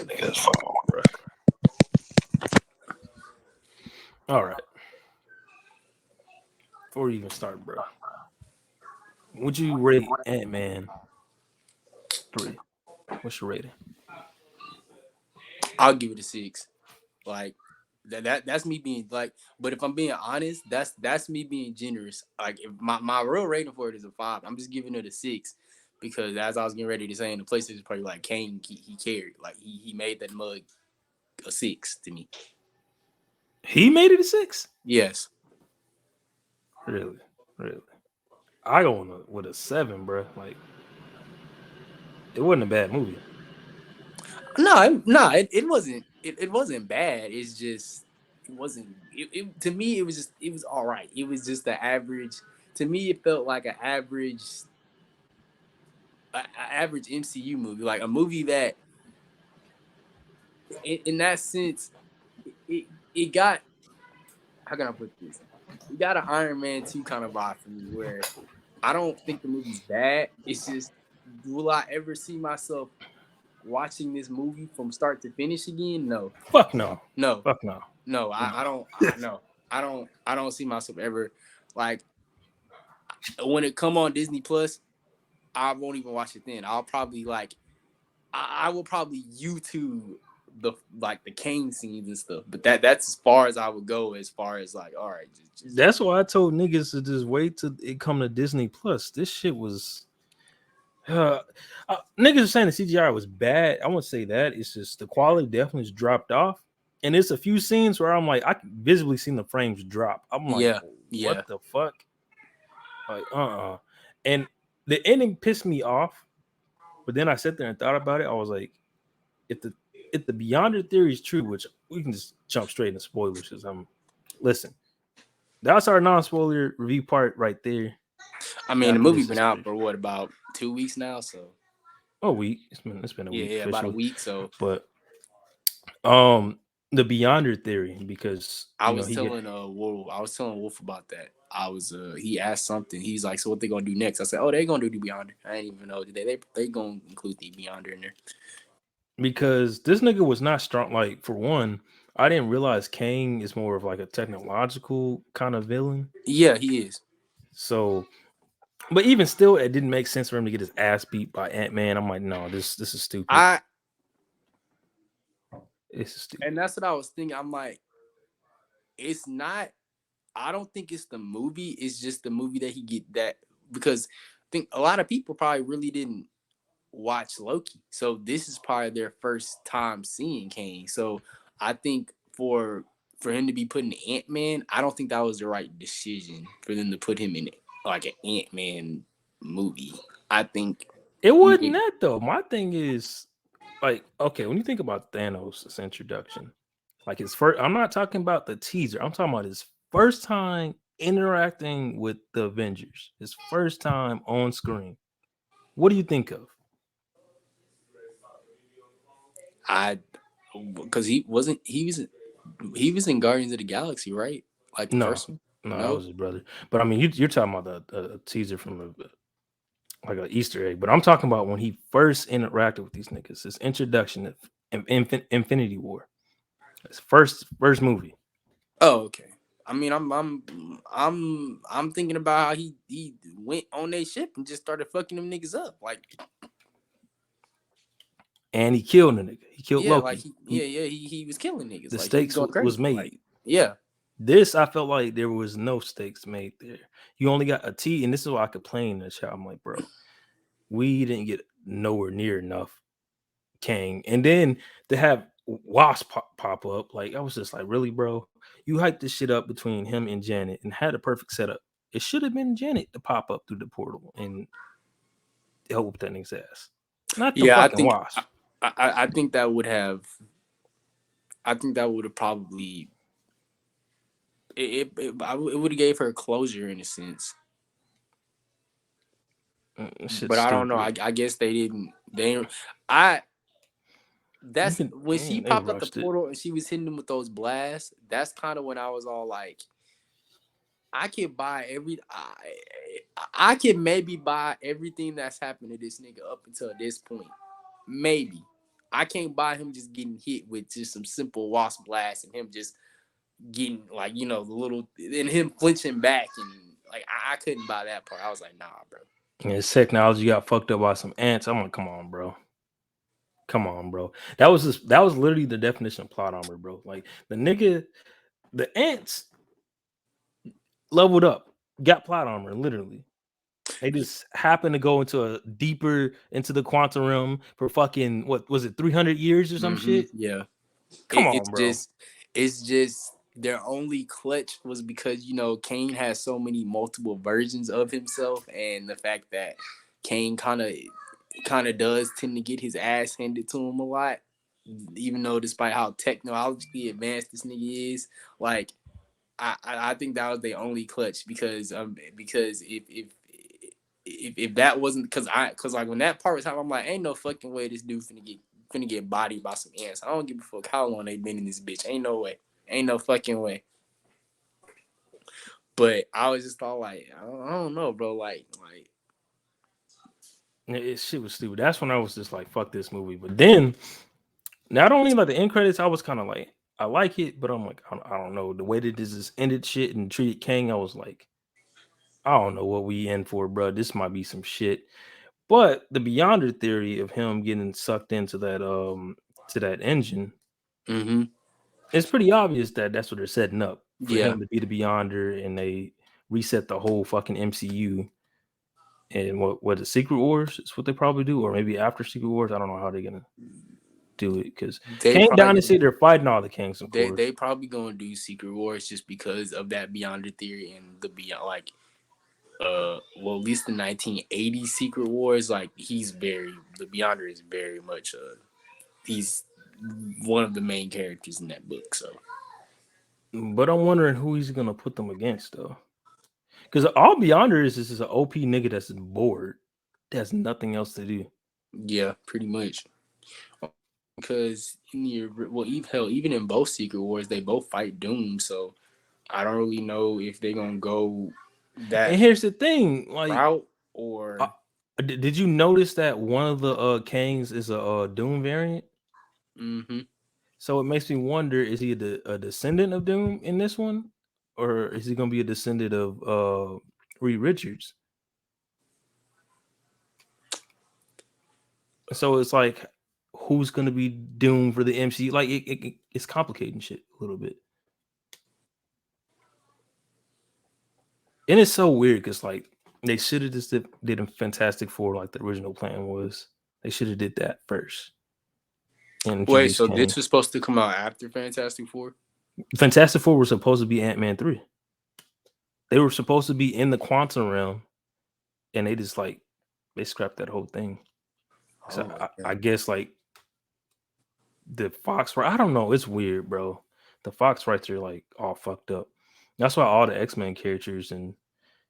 Nigga's phone, bro. All right. Before we even start, bro, would you rate Ant-Man 3? What's your rating? I'll give it a 6. Like that's me being like, but if I'm being honest, that's me being generous. Like if my real rating for it is a 5. I'm just giving it a 6 because as I was getting ready to say in the PlayStation party, like Kane, he carried, like he made that mug a 6 to me. He made it a 6? Yes. Really? Really? I go with a 7, bro. Like, it wasn't a bad movie. It wasn't. It wasn't bad. It's just it wasn't. To me, it was all right. It was just the average. To me, it felt like a average MCU movie, like a movie that, in that sense, it got, how can I put this? It got an Iron Man 2 kind of vibe for me, where I don't think the movie's bad. It's just, will I ever see myself watching this movie from start to finish again? No, Fuck no. no, Fuck no. no. No. I don't. No, I don't see myself ever, like, when it come on Disney Plus. I won't even watch it then. I'll probably like I will probably YouTube the Kane scenes and stuff, but that's as far as I would go. As far as like, all right, just That's why I told niggas to just wait till it come to Disney Plus. This shit was niggas are saying the CGI was bad. I won't say that. It's just the quality definitely has dropped off. And it's a few scenes where I'm like, I can visibly see the frames drop. I'm like, yeah, yeah. what the fuck? Like, And the ending pissed me off. But then I sat there and thought about it. I was like, if the Beyonder theory is true, which we can just jump straight into spoilers, because listen, that's our non-spoiler review part right there. I mean, the After movie this been is out pretty, for what, about 2 weeks now, so a week. It's been a yeah, week yeah, about a officially. week. So But the Beyonder theory, because I was he get telling Wolf about that. I was he asked something. He's like, so what they gonna do next? I said, oh, they gonna do the Beyonder. I didn't even know they gonna include the Beyonder in there. because this nigga was not strong. Like, for one, I didn't realize Kang is more of like a technological kind of villain. Yeah, he is. So, but even still, it didn't make sense for him to get his ass beat by Ant-Man. I'm like, no, this is stupid. I This is stupid. And that's what I was thinking. I'm like, it's not. I don't think it's the movie. It's just the movie that he get that, because I think a lot of people probably really didn't watch Loki, so this is probably their first time seeing Kane. So I think for him to be put in Ant-Man, I don't think that was the right decision for them to put him in like an Ant-Man movie. I think It wasn't he, that though. My thing is, like, okay, when you think about Thanos' introduction, like his first, I'm not talking about the teaser. I'm talking about his first time interacting with the Avengers, his first time on screen. What do you think of? I because he was in Guardians of the Galaxy, right? Like the No, first one. no, that No. was his brother. But I mean, you're talking about a teaser from like an Easter egg. But I'm talking about when he first interacted with these niggas. His introduction of Infinity War. His first movie. Oh, okay. I mean, I'm thinking about how he went on their ship and just started fucking them niggas up. Like, And he killed the nigga. He killed yeah, like Loki. he was killing niggas. The Like, he was stakes going was crazy. made. Like, yeah, This, I felt like there was no stakes made there. You only got a T, and this is why I complain in the chat. I'm like, bro, we didn't get nowhere near enough Kang. And then to have Wasp pop up, like, I was just like, really, bro? You hyped this shit up between him and Janet and had a perfect setup. It should have been Janet to pop up through the portal and help that nigga's ass. Not the yeah. fucking Wasp. I think that would have. I think that would have probably it would have gave her closure in a sense. Shit's But I don't know. stupid. I guess they didn't. I that's Even when she they popped up the rushed it. portal and she was hitting them with those blasts. That's kind of when I was all like, I can buy I can maybe buy everything that's happened to this nigga up until this point. Maybe. I can't buy him just getting hit with just some simple Wasp blast and him just getting like the little and him flinching back and like I couldn't buy that part. I was like, nah, bro. And his technology got fucked up by some ants. I'm like, come on, bro. Come on, bro. That was literally the definition of plot armor, bro. Like the ants leveled up, got plot armor, literally. They just happened to go into the quantum realm for fucking what was it, 300 years or some shit? Yeah. Come It's on, bro. just their only clutch was because Kane has so many multiple versions of himself, and the fact that Kane kind of does tend to get his ass handed to him a lot, even though despite how technologically advanced this nigga is, like I think that was their only clutch because if that wasn't because like when that part was happening, I'm like, ain't no fucking way this dude finna get bodied by some ants. I don't give a fuck how long they been in this bitch. Ain't no way. Ain't no fucking way. But I was just all like, I don't know, bro. Like Shit was stupid. That's when I was just like, fuck this movie. But then, not only like the end credits, I was kind of like, I like it, but I'm like, I don't know. The way that this is ended shit and treated King, I was like, I don't know what we in for, bro. This might be some shit. But the Beyonder theory of him getting sucked into that to that engine, mm-hmm. it's pretty obvious that that's what they're setting up for Yeah. him to be the Beyonder, and they reset the whole fucking MCU. And what the Secret Wars is what they probably do, or maybe after Secret Wars, I don't know how they're gonna do it because They Kang probably Dynasty they're fighting all the kings, of course. they probably gonna do Secret Wars just because of that Beyonder theory and the Beyond well at least the 1980s Secret Wars, like the Beyonder is very much he's one of the main characters in that book. So But I'm wondering who he's gonna put them against though, because all Beyonder is an OP nigga that's bored, that has nothing else to do. yeah, pretty much. Because even in both Secret Wars, they both fight Doom. So I don't really know if they're gonna go And that here's the thing, like, route uh, or. did you notice that one of the Kangs is a Doom variant? Mm-hmm. So it makes me wonder: is he a descendant of Doom in this one, or is he gonna be a descendant of Reed Richards? So it's like, who's gonna be Doom for the MCU? Like, it's complicating shit a little bit, and it's so weird because like they should have just did a Fantastic Four like the original plan was. They should have did that first and Wait, introduced so Kang. this was supposed to come out after Fantastic Four? Fantastic Four was supposed to be Ant-Man 3. They were supposed to be in the quantum realm, and they just like they scrapped that whole thing. So Oh, I guess like the Fox, I don't know. It's weird, bro. The Fox rights are like all fucked up. That's why all the X-Men characters and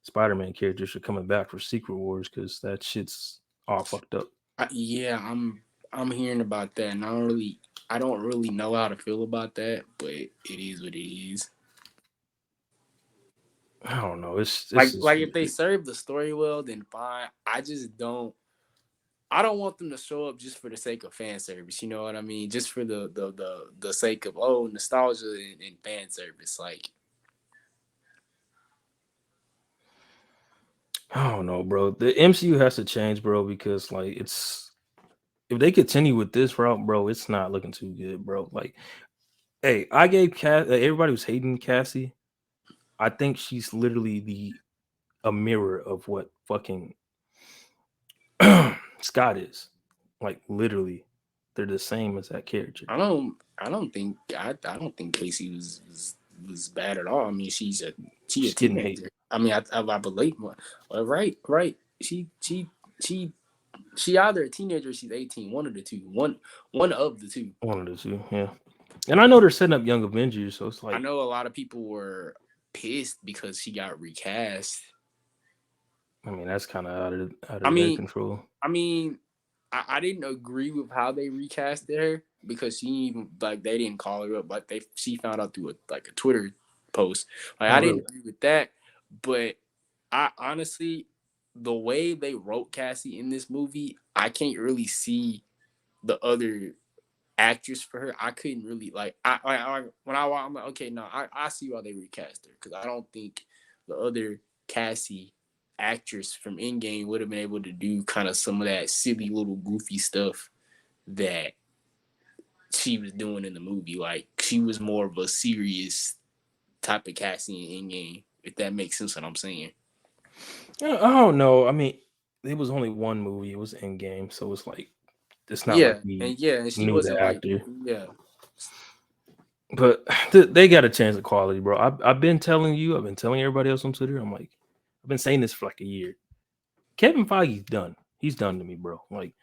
Spider-Man characters are coming back for Secret Wars because that shit's all fucked up. yeah, I'm hearing about that, and I don't really know how to feel about that, but it is what it is. I don't know. It's Like just if they weird. serve the story well, then fine. I don't want them to show up just for the sake of fan service. You know what I mean? Just for the sake of nostalgia and fan service. Like I don't know, bro. The MCU has to change, bro, because like it's if they continue with this route, bro, it's not looking too good, bro. Like, hey, I gave everybody was hating Cassie. I think she's literally a mirror of what fucking Scott is. Like literally, they're the same as that character. I don't think Casey was bad at all. I mean, she a She's getting hate. teenager. I mean, I believe. Well, right. She either a teenager or she's 18. One of the two. One of the two. One of the two, yeah. And I know they're setting up Young Avengers, so it's I like, know a lot of people were pissed because she got recast. I mean, that's kind of out I of their mean, control. I mean, I didn't agree with how they recasted her because she even like they didn't call her up. Like she found out through a Twitter post. Like Oh, I didn't really? agree with that, but I honestly the way they wrote Cassie in this movie, I can't really see the other. actress for her, I couldn't really like. I'm like, okay, no, I see why they recast her because I don't think the other Cassie actress from Endgame would have been able to do kind of some of that silly little goofy stuff that she was doing in the movie. Like she was more of a serious type of Cassie in Endgame, if that makes sense what I'm saying. I don't know. I mean, it was only one movie. It was Endgame, so it's like it's not like we Yeah, and she knew the wasn't like actor. yeah. But they got a chance of quality, bro. I've been telling you, I've been telling everybody else on Twitter. I'm like, I've been saying this for like a year. Kevin Feige's done. He's done to me, bro. Like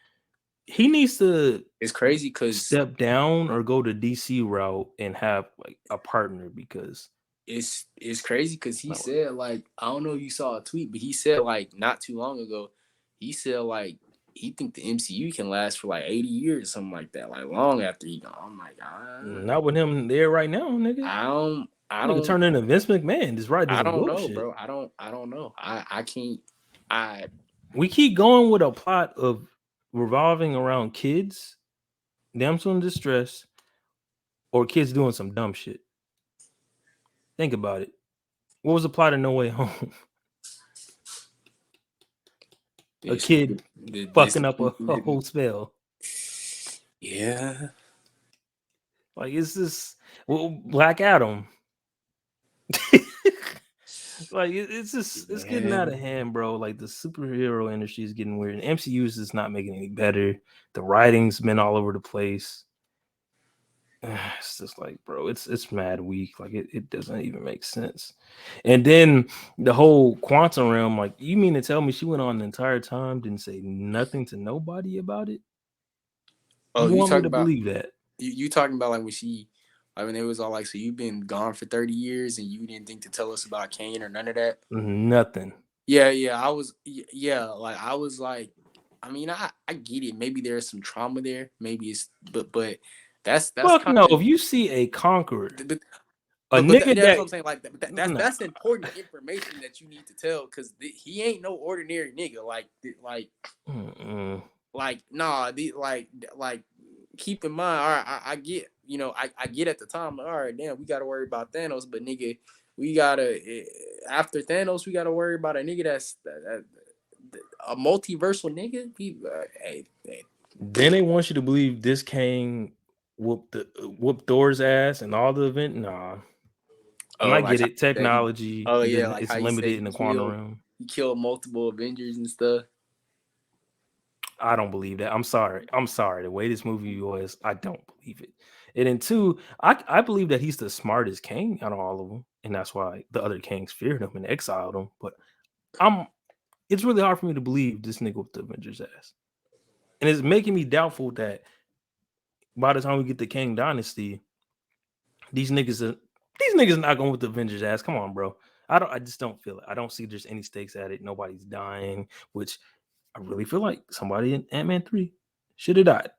he needs to It's crazy because step down or go the DC route and have like a partner because it's crazy because he said like I don't know if you saw a tweet, but he said like not too long ago, he said like he think the MCU can last for like 80 years or something like that, like long after he gone. I'm like, not with him there right now, nigga. I don't, I Nigga don't, turn into Vince McMahon, just riding I some don't know, bullshit. bro. I don't know. I can't. I We keep going with a plot of revolving around kids, damsel in distress, or kids doing some dumb shit. Think about it. What was the plot of No Way Home? A this kid this fucking up a whole spell. yeah Like it's just Black Adam. Like it's just it's getting yeah. out of hand, bro. Like the superhero industry is getting weird. And MCU is just not making it any better. The writing's been all over the place. It's just like, bro, it's mad weak. Like it doesn't even make sense. And then the whole quantum realm, like you mean to tell me she went on the entire time, didn't say nothing to nobody about it? Oh, You you want me talking to about believe that? you talking about like when she like when it was all like so you've been gone for 30 years and you didn't think to tell us about Kane or none of that. Nothing. Yeah, I was yeah, like I was like I mean I get it. Maybe there's some trauma there. Maybe it's but that's Fuck kind no. of If you see a conqueror, a but nigga that's what that I'm saying. Like nah. that's important information that you need to tell because he ain't no ordinary nigga. Mm-mm. Nah, like keep in mind. All right, I get I get at the time. Like, all right, damn, we got to worry about Thanos, but nigga, we gotta after Thanos, we gotta worry about a nigga a multiversal nigga. Hey, Then they want you to believe this king whooped Thor's ass and all the event. Nah. And oh, I like get how it. you said Technology, oh it yeah, doesn't like how it's you said limited in the quantum realm. he killed multiple Avengers and stuff. I don't believe that. I'm sorry. I'm sorry. The way this movie was, I don't believe it. And then two, I believe that he's the smartest king out of all of them. And that's why the other kings feared him and exiled him. But I'm it's really hard for me to believe this nigga with the Avengers ass. And it's making me doubtful that by the time we get the King Dynasty, these niggas are these niggas not going with the Avengers ass. Come on, bro. I just don't feel it. I don't see there's any stakes at it. Nobody's dying, which I really feel like somebody in Ant-Man 3 should have died.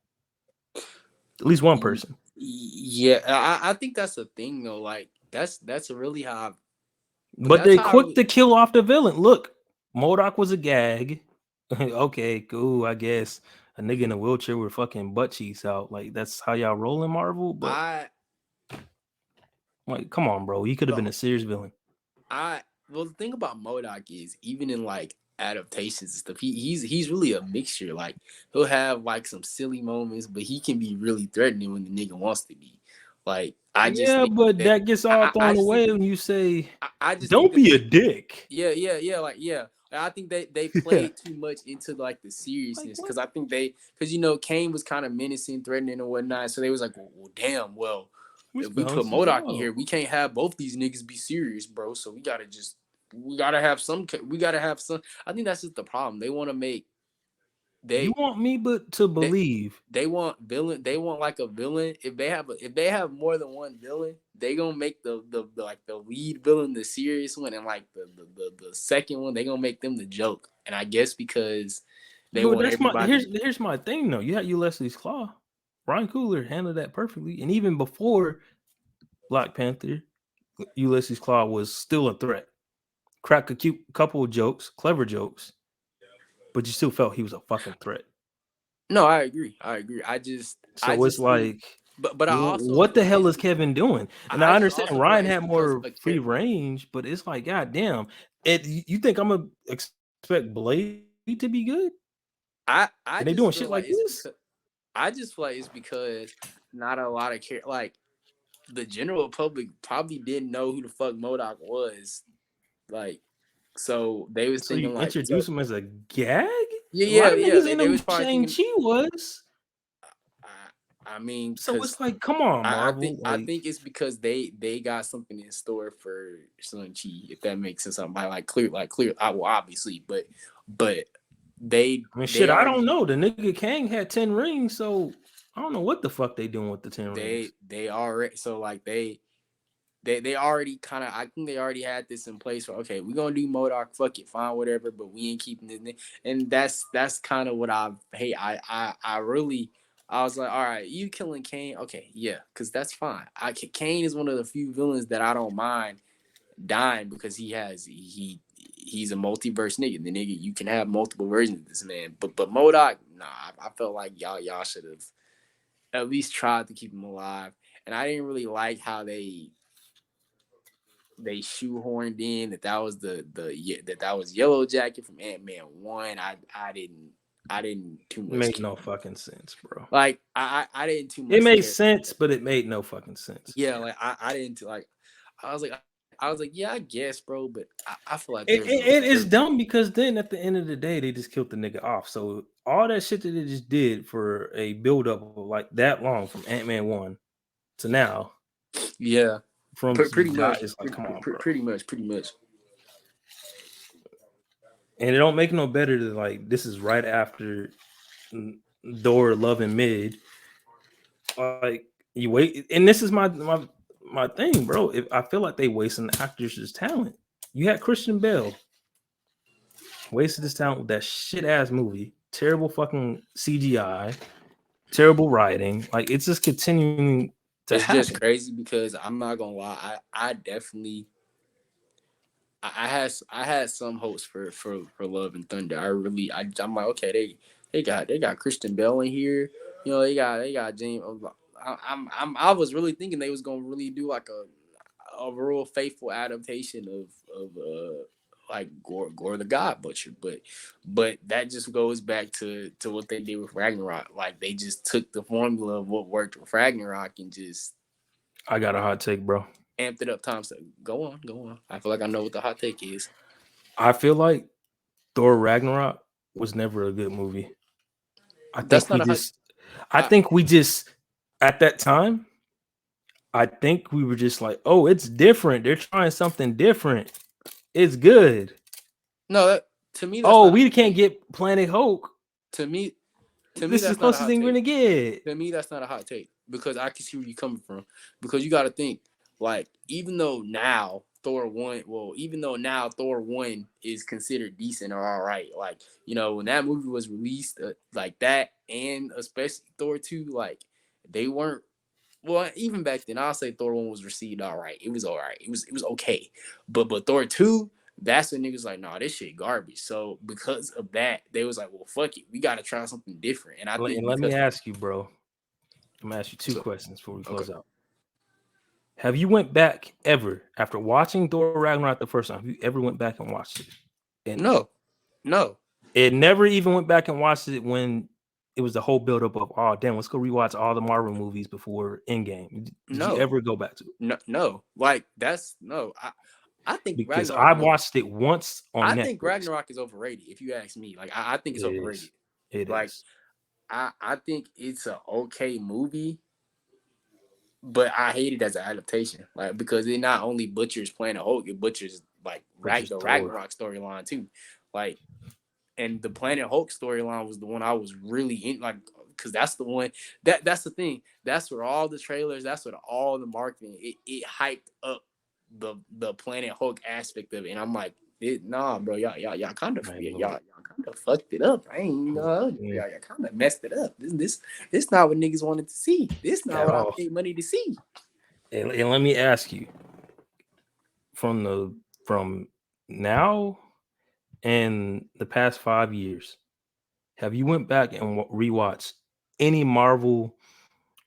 At least one person. Yeah, I think that's a thing though. Like that's really how, but But that's they how I quick really. to kill off the villain. Look, MODOK was a gag. Okay, cool. I guess a nigga in a wheelchair with fucking butt cheeks out. Like that's how y'all roll in Marvel. But I like, come on, bro. He could have the been a serious villain. I well the thing about Modoc is even in like adaptations and stuff, he's really a mixture. Like he'll have like some silly moments, but he can be really threatening when the nigga wants to be. Like I just Yeah, think but that that gets all I thrown just think away when you say, I just think "Don't that be a dick." yeah, like yeah. I think they played too much into like the Like seriousness what? because I think because Kane was kind of menacing, threatening, and whatnot. So they was like, well damn, well, We're if we spelling put some Modoc in love. here, we can't have both these niggas be serious, bro. So we gotta have some. We gotta have some. I think that's just the problem. They want to make You they want me but to they believe. they want villain. They want like a villain. If they have more than one villain, they gonna make the like the lead villain the serious one, and like the second one they gonna make them the joke. And I guess because they But want that's my everybody. here's my thing though. You had Ulysses Claw. Ryan Coogler handled that perfectly. And even before Black Panther, Ulysses Claw was still a threat. Crack a cute couple of jokes, clever jokes, but you still felt he was a fucking threat. No, I agree. I agree. I So it's just think, like, but I also what feel the like hell it's is Kevin doing? And I I just understand also feel like Ryan it's had because more free range, but it's like, god damn, you think I'm gonna expect Blade to be good? And they I doing just shit feel like like it's this? because I just feel like it's because not a lot of like the general public probably didn't know who the fuck Modoc was. Like, so they was So you thinking like, so introduce him as a gag? yeah, A lot yeah, of yeah. niggas ain't They know who was probably thinking. Shang-Chi was. I mean, So because it's like, come on, Marvel. I Like, think it's because they got something in store for Sun Chi, if that makes sense. Something like clear. Well, obviously, but I mean, they shit, I don't already know. The nigga Kang had 10 rings, so I don't know what the fuck they doing with the 10 rings. they already so like they already kind of I think they already had this in place for okay we're gonna do Modoc, fuck it, fine, whatever, but we ain't keeping this, and that's kind of what I hate. I really I was like, all right, you killing Kane, okay, yeah, because that's fine. Kane is one of the few villains that I don't mind dying because he's a multiverse nigga. The nigga, you can have multiple versions of this man, but Modoc, nah, I felt like y'all should have at least tried to keep him alive, and I didn't really like how they shoehorned in that was that was Yellow Jacket from Ant-Man 1. I didn't too It much made care. no fucking sense, bro. Like I didn't too It much made care. sense, but it made no fucking sense. Yeah, like I didn't like I was like, yeah, I guess, bro, but I feel like It is dumb because then at the end of the day, they just killed the nigga off. So all that shit that they just did for a build up of like that long from Ant-Man 1 to now, yeah, from just pretty die, much, it's like, come on, bro. pretty much. And it don't make no better to like this is right after Thor Love and Mid. Like you wait, and this is my thing, bro. If I feel like they wasting the actors' talent. You had Christian Bale wasted his talent with that shit ass movie, terrible fucking CGI, terrible writing. Like it's just continuing to It's just happen. crazy because I'm not gonna lie, I definitely I had some hopes for Love and Thunder. I'm like, okay, they got Christian Bell in here. You know, they got James. I was really thinking they was gonna really do like a real faithful adaptation of like Gore the God Butcher, but that just goes back to what they did with Ragnarok. Like they just took the formula of what worked with Ragnarok and just I got a hot take, bro. amped it up times. So go on, go on. I feel like I know what the hot take is. I feel like Thor Ragnarok was never a good movie. I That's think we not a hot. just I I, think we just at that time, I think we were just like, oh, it's different. They're trying something different. It's good. no, to me that's Oh, not a we hot can't take. get Planet Hulk. To me, This is the that's not a closest hot thing we're take. gonna get. To me, that's not a hot take because I can see where you're coming from. Because you got to think, like, even though now Thor 1 is considered decent or all right, like, you know, when that movie was released, like that, and especially Thor 2, like, they weren't, well, even back then, I'll say Thor 1 was received all right. It was all right. It was okay. But Thor 2, that's when niggas like, nah, this shit garbage. So because of that, they was like, well, fuck it. We gotta try something different. And I think And let me because ask you, bro. I'm gonna ask you two so questions before we okay. close out. Have you went back ever after watching Thor Ragnarok the first time? Have you ever went back and watched it? And No, no, it never even went back and watched it when it was the whole buildup of, oh damn, let's go rewatch all the Marvel movies before Endgame. Did you no, ever go back to it? no, no. Like that's no. I think Because Ragnarok I is over. watched it once on I think Netflix. Ragnarok is overrated. If you ask me, like I think it's It is. overrated. It Like is. I think it's a okay movie, but I hate it as an adaptation. Like because it not only butchers Planet Hulk, it butchers like But just The Thor. Ragnarok storyline too. Like and the Planet Hulk storyline was the one I was really in, like, because that's the one that's the thing. That's where all the trailers, that's what all the marketing it hyped up the Planet Hulk aspect of it, and I'm like, nah, bro, y'all kind of Man, y'all kind of fucked it up. I ain't mm, y'all kind of messed it up. This not what niggas wanted to see. This not at what I all. paid money to see. And let me ask you, from now and the past 5 years, have you went back and rewatched any Marvel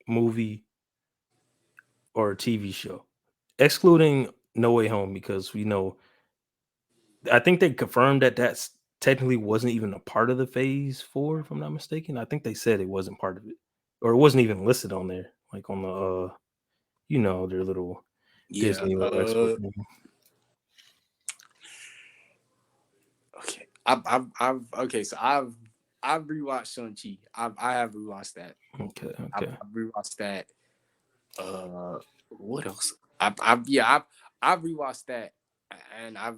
movie or TV show, excluding No Way Home, because we know I think they confirmed that that's technically wasn't even a part of the Phase 4, if I'm not mistaken. I think they said it wasn't part of it, or it wasn't even listed on there, like on the their little Yeah. Disney little export thing. Okay. Okay. So I've rewatched Shang-Chi. I have rewatched that. Okay, okay. I've rewatched that. Uh, what else? I've rewatched that, and I've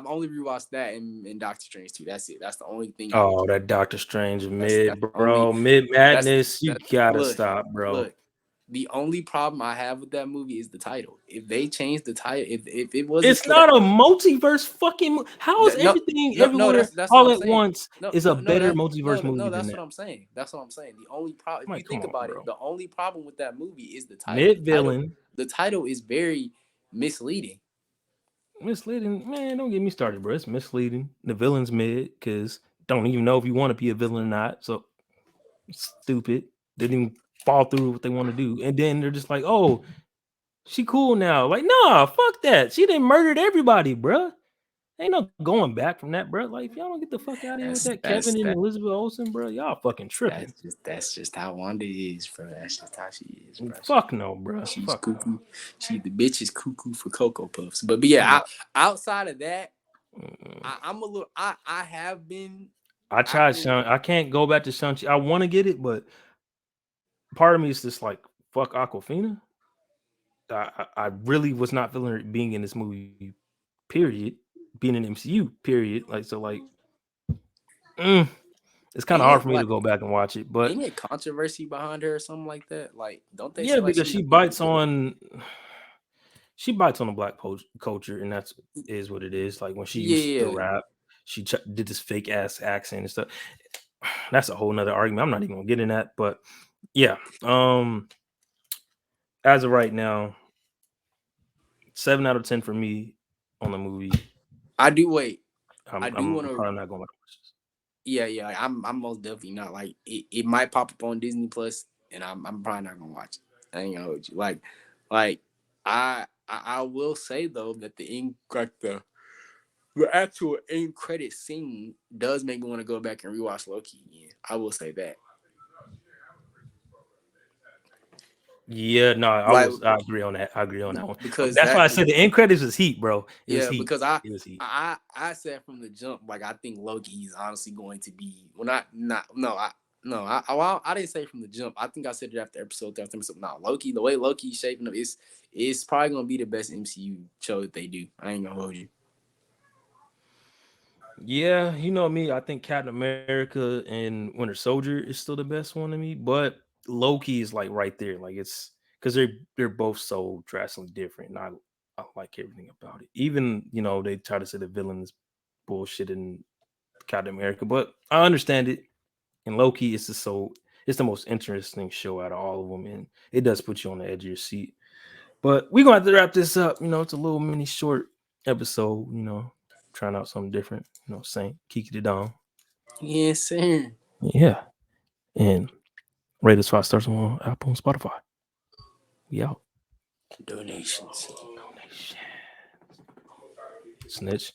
only rewatched that in Doctor Strange too. That's it. That's the only thing I've. Oh, that Doctor Strange That's mid, the only. bro, mid That's madness. You that. gotta Look, stop, bro. look. The only problem I have with that movie is the title. If they changed the title, if it wasn't It's for that, not a multiverse fucking. How is no, everything no, everywhere that's what all I'm at saying. once is a better multiverse movie No. than That's that? what I'm saying. That's what I'm saying. The only problem, I'm if you like, come think on, about it, bro. the only problem with that movie is the title. Mid villain, The title is very misleading. misleading. Man, don't get me started, bro. It's misleading. The villain's mid because don't even know if you want to be a villain or not. So stupid. Didn't even fall through what they want to do, and then they're just like, oh, she cool now. Like, nah, fuck that. She didn't murdered everybody, bro. Ain't no going back from that, bro. Like, if y'all don't get the fuck out of here with That's that Kevin that's and that Elizabeth Olsen, bro, y'all fucking tripping. that's just how Wanda is, bro. That's just how she is, bro. Fuck no, bro. She's Fuck no. cuckoo. She the bitch is cuckoo for Cocoa Puffs. But No. yeah, outside of that, Mm. I'm a little. I have been I tried after. Shang. I can't go back to Shang-Chi. I want to get it, but part of me is just like, fuck Aquafina. I really was not feeling her being in this movie, period. Being in MCU, period. Like, so, like, mm, it's kind of Ain't hard it for me to like go back and watch it. But ain't it controversy behind her or something like that? Like, don't they yeah, say like because she's a big villain? she bites on the black culture, and that's is what it is. Like when she used to Yeah, rap, she did this fake ass accent and stuff. That's a whole nother argument. I'm not even gonna get in that, but yeah. As of right now, 7 out of 10 for me on the movie. I do. Wait, I do I'm want to. probably not going to watch this. Yeah. Like, I'm most definitely not. Like, it might pop up on Disney Plus, and I'm probably not gonna watch it. I ain't gonna hold you. Like I will say though that the actual end credit scene does make me want to go back and rewatch Loki again. I will say that. Yeah, no, Like, I agree on that. I agree on that one. because That's why that I said the end credits was heat, bro. It was yeah, heat. because It was heat. I said from the jump, like, I think Loki is honestly going to be, well, not no I no I didn't say from the jump. I think I said it after episode. No, Loki, the way Loki's shaping up is probably gonna be the best MCU show that they do. I ain't gonna hold you. Yeah, you know me. I think Captain America and Winter Soldier is still the best one to me, but Loki is like right there. Like it's because they're both so drastically different, and I like everything about it. Even they try to say the villains bullshit in Captain America, but I understand it. And Loki is just it's the most interesting show out of all of them, and it does put you on the edge of your seat. But we're gonna have to wrap this up. It's a little mini short episode. Trying out something different. Saint Kiki the Dom. Yes, sir. Yeah, and rate us 5 stars on Apple and Spotify. We out. Donations. Donation. Snitch.